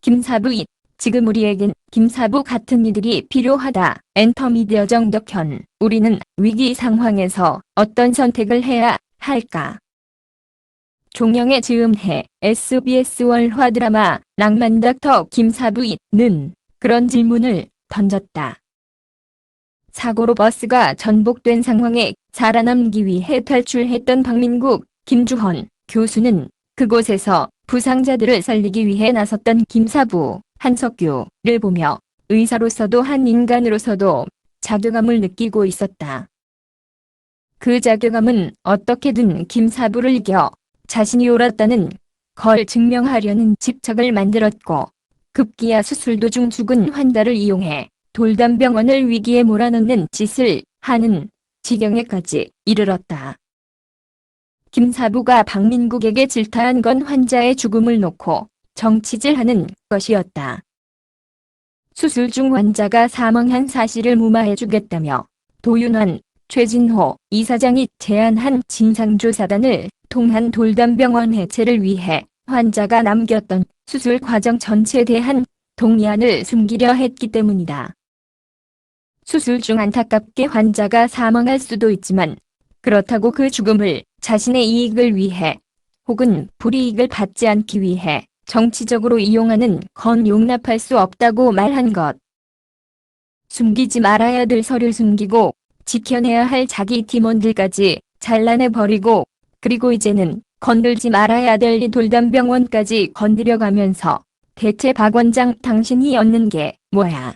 김사부. 지금 우리에겐 김사부 같은 이들이 필요하다. 엔터미디어 정덕현. 우리는 위기 상황에서 어떤 선택을 해야 할까? 종영의 즈음해 SBS 월화 드라마 낭만 닥터 김사부는 그런 질문을 던졌다. 사고로 버스가 전복된 상황에 살아남기 위해 탈출했던 박민국, 김주헌 교수는 그곳에서 부상자들을 살리기 위해 나섰던 김사부, 한석규를 보며 의사로서도 한 인간으로서도 자괴감을 느끼고 있었다. 그 자괴감은 어떻게든 김사부를 이겨 자신이 옳았다는 걸 증명하려는 집착을 만들었고, 급기야 수술 도중 죽은 환자를 이용해 돌담병원을 위기에 몰아넣는 짓을 하는 지경에까지 이르렀다. 김사부가 박민국에게 질타한 건 환자의 죽음을 놓고 정치질하는 것이었다. 수술 중 환자가 사망한 사실을 무마해주겠다며 도윤환, 최진호 이사장이 제안한 진상조사단을 통한 돌담병원 해체를 위해 환자가 남겼던 수술 과정 전체에 대한 동의안을 숨기려 했기 때문이다. 수술 중 안타깝게 환자가 사망할 수도 있지만 그렇다고 그 죽음을 자신의 이익을 위해 혹은 불이익을 받지 않기 위해 정치적으로 이용하는 건 용납할 수 없다고 말한 것. 숨기지 말아야 될 서류를 숨기고 지켜내야 할 자기 팀원들까지 잘라내버리고, 그리고 이제는 건들지 말아야 될 이 돌담병원까지 건드려가면서 대체 박 원장 당신이 얻는 게 뭐야?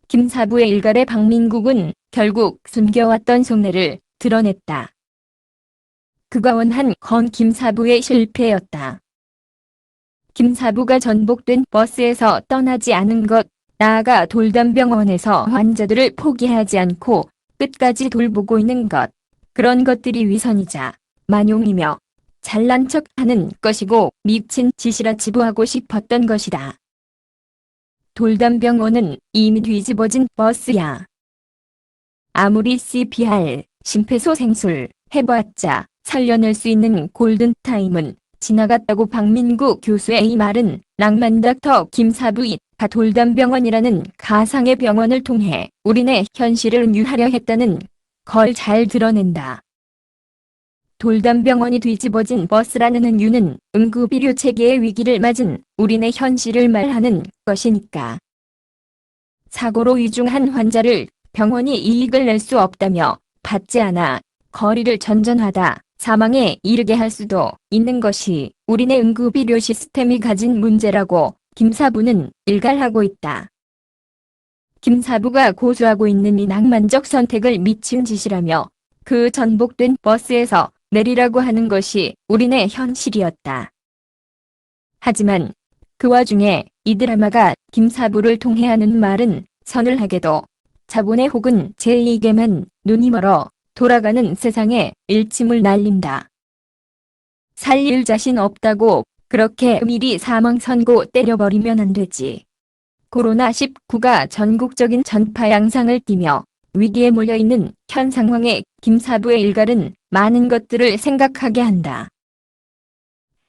김사부의 일갈에 박민국은 결국 숨겨왔던 속내를 드러냈다. 그가 원한 건 김사부의 실패였다. 김사부가 전복된 버스에서 떠나지 않은 것, 나아가 돌담병원에서 환자들을 포기하지 않고 끝까지 돌보고 있는 것, 그런 것들이 위선이자 만용이며 잘난 척하는 것이고 미친 짓이라 치부하고 싶었던 것이다. 돌담병원은 이미 뒤집어진 버스야. 아무리 CPR, 심폐소생술 해봤자 살려낼 수 있는 골든타임은 지나갔다고. 박민국 교수의 이 말은 낭만 닥터 김사부가 돌담병원이라는 가상의 병원을 통해 우리네 현실을 은유하려 했다는 걸 잘 드러낸다. 돌담병원이 뒤집어진 버스라는 은유는 응급의료 체계의 위기를 맞은 우리네 현실을 말하는 것이니까. 사고로 위중한 환자를 병원이 이익을 낼 수 없다며 받지 않아 거리를 전전하다 사망에 이르게 할 수도 있는 것이 우리네 응급의료 시스템이 가진 문제라고 김사부는 일갈하고 있다. 김사부가 고수하고 있는 이 낭만적 선택을 미친 짓이라며 그 전복된 버스에서 내리라고 하는 것이 우리네 현실이었다. 하지만 그 와중에 이 드라마가 김사부를 통해 하는 말은 서늘하게도 자본에 혹은 제2에게만 눈이 멀어 돌아가는 세상에 일침을 날린다. 살릴 자신 없다고 그렇게 미리 사망 선고 때려버리면 안 되지. 코로나19가 전국적인 전파 양상을 띠며 위기에 몰려있는 현 상황에 김사부의 일갈은 많은 것들을 생각하게 한다.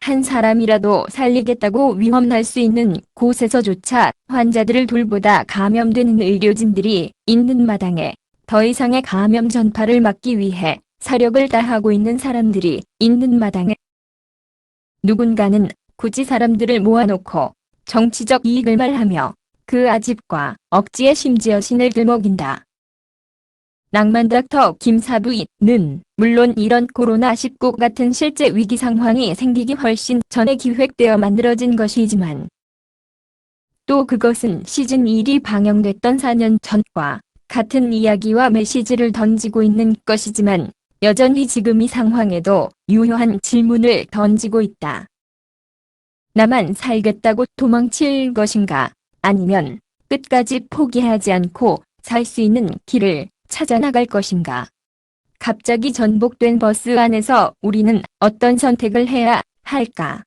한 사람이라도 살리겠다고 위험할 수 있는 곳에서조차 환자들을 돌보다 감염되는 의료진들이 있는 마당에 더 이상의 감염 전파를 막기 위해 사력을 다하고 있는 사람들이 있는 마당에 누군가는 굳이 사람들을 모아놓고 정치적 이익을 말하며 그 아집과 억지에 심지어 신을 들먹인다. 낭만 닥터 김사부는 물론 이런 코로나19 같은 실제 위기 상황이 생기기 훨씬 전에 기획되어 만들어진 것이지만 또 그것은 시즌 1이 방영됐던 4년 전과 같은 이야기와 메시지를 던지고 있는 것이지만 여전히 지금 이 상황에도 유효한 질문을 던지고 있다. 나만 살겠다고 도망칠 것인가? 아니면 끝까지 포기하지 않고 살 수 있는 길을 찾아 나갈 것인가? 갑자기 전복된 버스 안에서 우리는 어떤 선택을 해야 할까?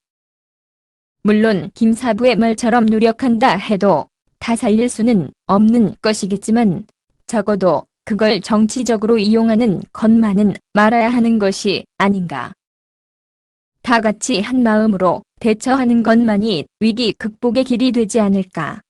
물론 김사부의 말처럼 노력한다 해도 다 살릴 수는 없는 것이겠지만 적어도 그걸 정치적으로 이용하는 것만은 말아야 하는 것이 아닌가. 다 같이 한 마음으로 대처하는 것만이 위기 극복의 길이 되지 않을까.